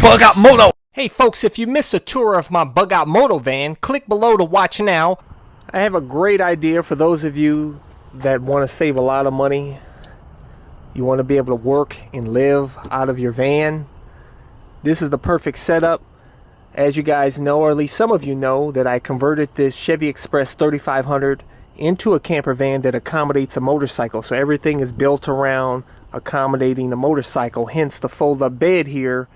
Bug Out Moto. Hey folks, if you missed a tour of my Bug Out Moto van, click below to watch now. I have a great idea for those of you that want to save a lot of money. You want to be able to work and live out of your van. This is the perfect setup. As you guys know, or at least some of you know, that I converted this Chevy Express 3500 into a camper van that accommodates a motorcycle. So everything is built around accommodating the motorcycle, hence the fold-up bed here,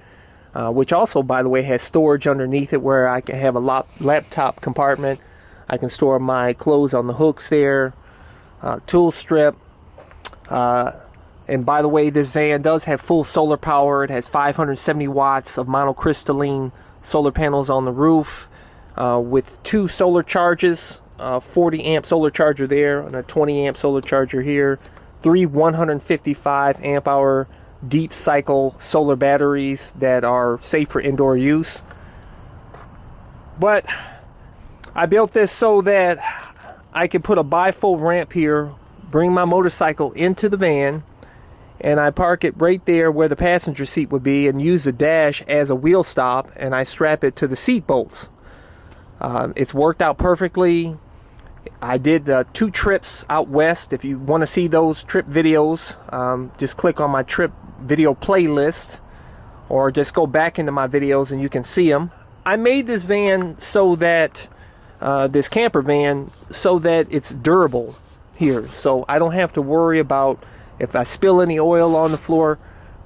which also, by the way, has storage underneath it where I can have a laptop compartment. I can store my clothes on the hooks there, tool strip. And by the way, this van does have full solar power. It has 570 watts of monocrystalline solar panels on the roof with 2 solar charges, 40 amp solar charger there and a 20 amp solar charger here, 3 155 amp hour deep cycle solar batteries that are safe for indoor use. But I built this so that I could put a bifold ramp here, bring my motorcycle into the van, and I park it right there where the passenger seat would be and use the dash as a wheel stop, and I strap it to the seat bolts. It's worked out perfectly. I did 2 trips out west. If you want to see those trip videos, just click on my trip video playlist or just go back into my videos and you can see them. I made this van so that this camper van so that it's durable here, so I don't have to worry about if I spill any oil on the floor.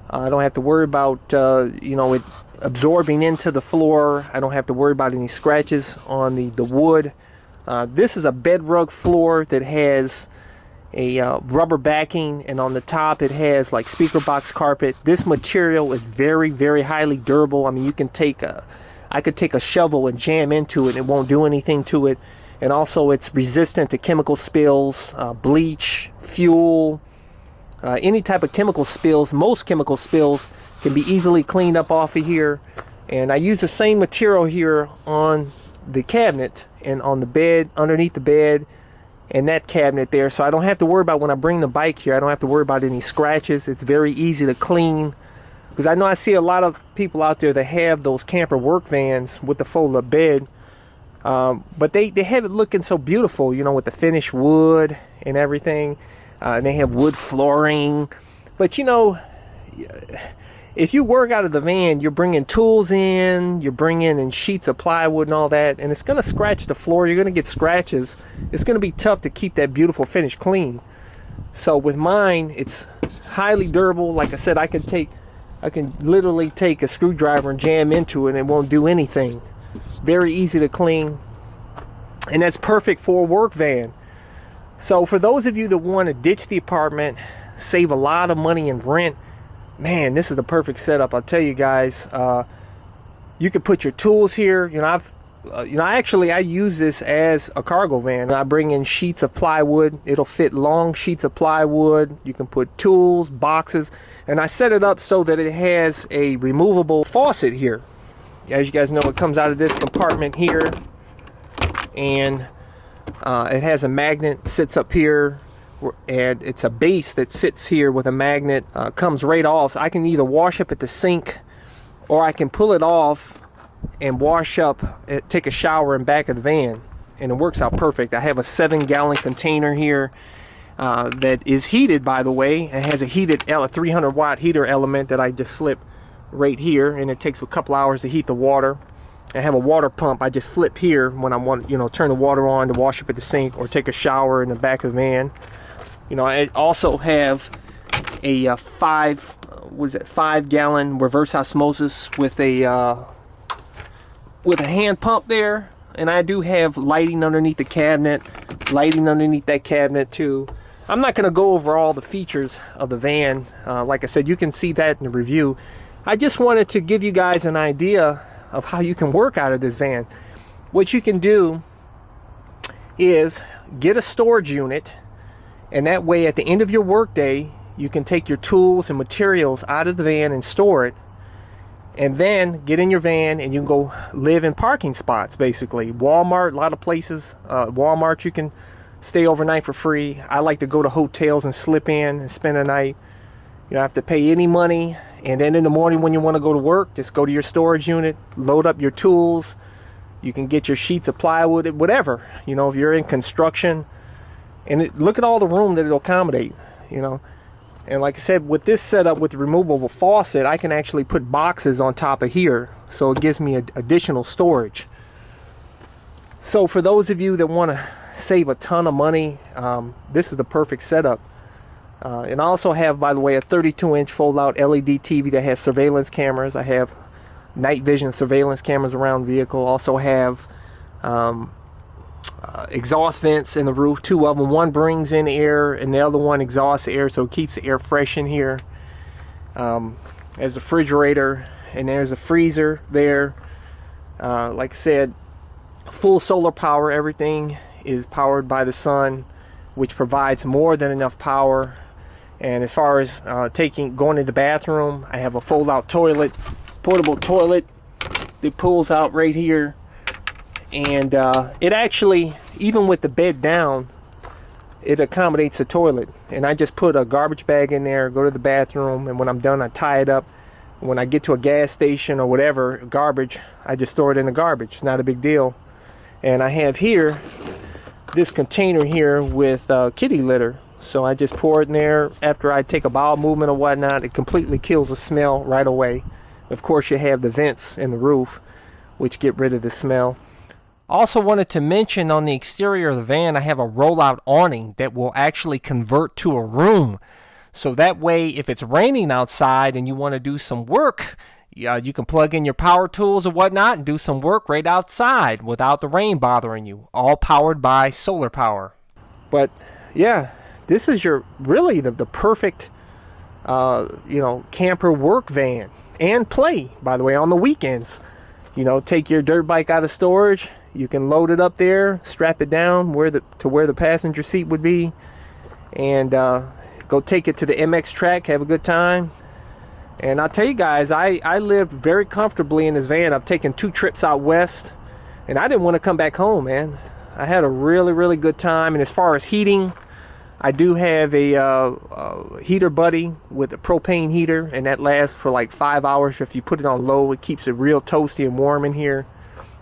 I don't have to worry about it absorbing into the floor. I don't have to worry about any scratches on the wood. This is a bed rug floor that has a rubber backing, and on the top it has like speaker box carpet. This material is very, very highly durable. I mean, you can I could take a shovel and jam into it and it won't do anything to it. And also it's resistant to chemical spills, bleach, fuel, any type of chemical spills. Most chemical spills can be easily cleaned up off of here. And I use the same material here on the cabinet and on the bed, underneath the bed, and that cabinet there, so I don't have to worry about when I bring the bike here. I don't have to worry about any scratches. It's very easy to clean, because I know I see a lot of people out there that have those camper work vans with the fold-up bed, but they have it looking so beautiful, with the finished wood and everything, and they have wood flooring. But if you work out of the van, you're bringing tools in, you're bringing in sheets of plywood and all that, and it's going to scratch the floor. You're going to get scratches. It's going to be tough to keep that beautiful finish clean. So with mine, it's highly durable. Like I said, I can literally take a screwdriver and jam into it and it won't do anything. Very easy to clean, and that's perfect for a work van. So for those of you that want to ditch the apartment, save a lot of money in rent, man, this is the perfect setup. I'll tell you guys, you can put your tools here. I use this as a cargo van. I bring in sheets of plywood. It'll fit long sheets of plywood. You can put tools, boxes, and I set it up so that it has a removable faucet here. As you guys know, it comes out of this compartment here, and it has a magnet, sits up here, and it's a base that sits here with a magnet, comes right off. I can either wash up at the sink, or I can pull it off and wash up, take a shower in back of the van, and it works out perfect. I have a 7-gallon container here that is heated, by the way. It has a heated 300 watt heater element that I just flip right here, and it takes a couple hours to heat the water. I have a water pump I just flip here when I want turn the water on to wash up at the sink or take a shower in the back of the van. I also have a 5-gallon reverse osmosis with a hand pump there, and I do have lighting underneath the cabinet, lighting underneath that cabinet too. I'm not going to go over all the features of the van. Like I said, you can see that in the review. I just wanted to give you guys an idea of how you can work out of this van. What you can do is get a storage unit, and that way at the end of your workday you can take your tools and materials out of the van and store it, and then get in your van and you can go live in parking spots. Basically Walmart, a lot of places, Walmart, you can stay overnight for free. I like to go to hotels and slip in and spend a night. You don't have to pay any money, And then in the morning when you want to go to work, just go to your storage unit, load up your tools. You can get your sheets of plywood, whatever. You know, if you're in construction, and look at all the room that it'll accommodate, you know. And like I said, with this setup with the removable faucet, I can actually put boxes on top of here, so it gives me additional storage. So for those of you that want to save a ton of money, this is the perfect setup. And I also have, by the way, a 32-inch fold-out LED TV that has surveillance cameras. I have night vision surveillance cameras around the vehicle. Also have exhaust vents in the roof, 2 of them. One brings in air and the other one exhausts air, so it keeps the air fresh in here. There's a refrigerator and there's a freezer there. Like I said, full solar power. Everything is powered by the sun, which provides more than enough power. And as far as going to the bathroom, I have a fold-out toilet, portable toilet that pulls out right here. And it actually, even with the bed down, it accommodates the toilet. And I just put a garbage bag in there, go to the bathroom, and when I'm done, I tie it up. When I get to a gas station or whatever, garbage, I just throw it in the garbage. It's not a big deal. And I have here this container here with kitty litter. So I just pour it in there after I take a bowel movement or whatnot. It completely kills the smell right away. Of course, you have the vents in the roof, which get rid of the smell. Also wanted to mention, on the exterior of the van, I have a rollout awning that will actually convert to a room. So that way, if it's raining outside and you want to do some work, you can plug in your power tools or whatnot and do some work right outside without the rain bothering you. All powered by solar power. But yeah, this is really the perfect camper work van and play, by the way, on the weekends. You know, take your dirt bike out of storage. You can load it up there, strap it down to where the passenger seat would be, and go take it to the MX track, have a good time. And I'll tell you guys, I lived very comfortably in this van. I've taken 2 trips out west, and I didn't want to come back home, man. I had a really, really good time. And as far as heating, I do have a heater buddy with a propane heater, and that lasts for like 5 hours. If you put it on low, it keeps it real toasty and warm in here.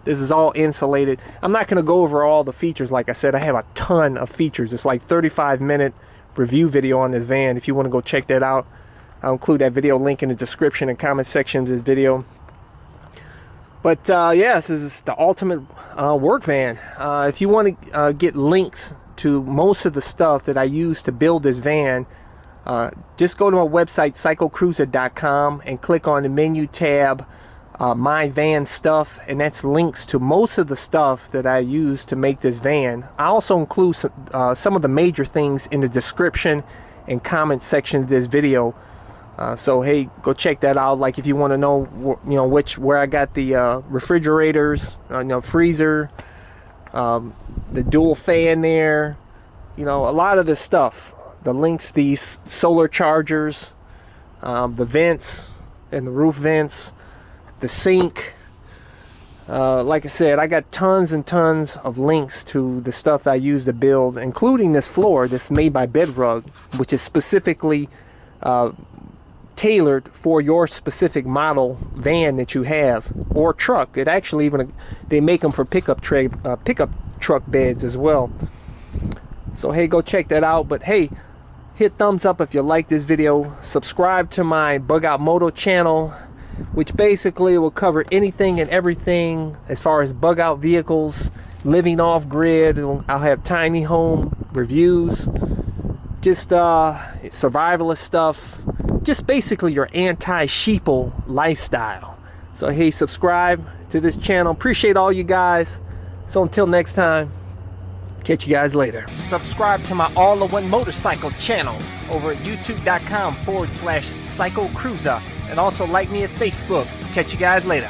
This is all insulated. I'm not going to go over all the features. Like I said, I have a ton of features. It's like 35-minute review video on this van. If you want to go check that out, I'll include that video link in the description and comment section of this video. But yeah, this is the ultimate work van. If you want to get links to most of the stuff that I use to build this van, just go to my website, psychocruiser.com, and click on the menu tab, My Van Stuff, and that's links to most of the stuff that I use to make this van. I also include some of the major things in the description and comment section of this video. So hey, go check that out. Like if you want to know, where I got the refrigerators, freezer, the dual fan there, a lot of this stuff. The links, these solar chargers, the vents and the roof vents, the sink. Like I said, I got tons and tons of links to the stuff I use to build, including this floor that's made by Bedrug, which is specifically tailored for your specific model van that you have, or truck. It actually they make them for pickup truck beds as well. So hey, go check that out. But hey, hit thumbs up if you like this video. Subscribe to my Bug Out Moto channel, which basically will cover anything and everything as far as bug out vehicles, living off grid. I'll have tiny home reviews, just survivalist stuff, just basically your anti-sheeple lifestyle. So hey, subscribe to this channel. Appreciate all you guys. So until next time, catch you guys later. Subscribe to my all-in-one motorcycle channel over at youtube.com/psychocruiser, and also like me at Facebook. Catch you guys later.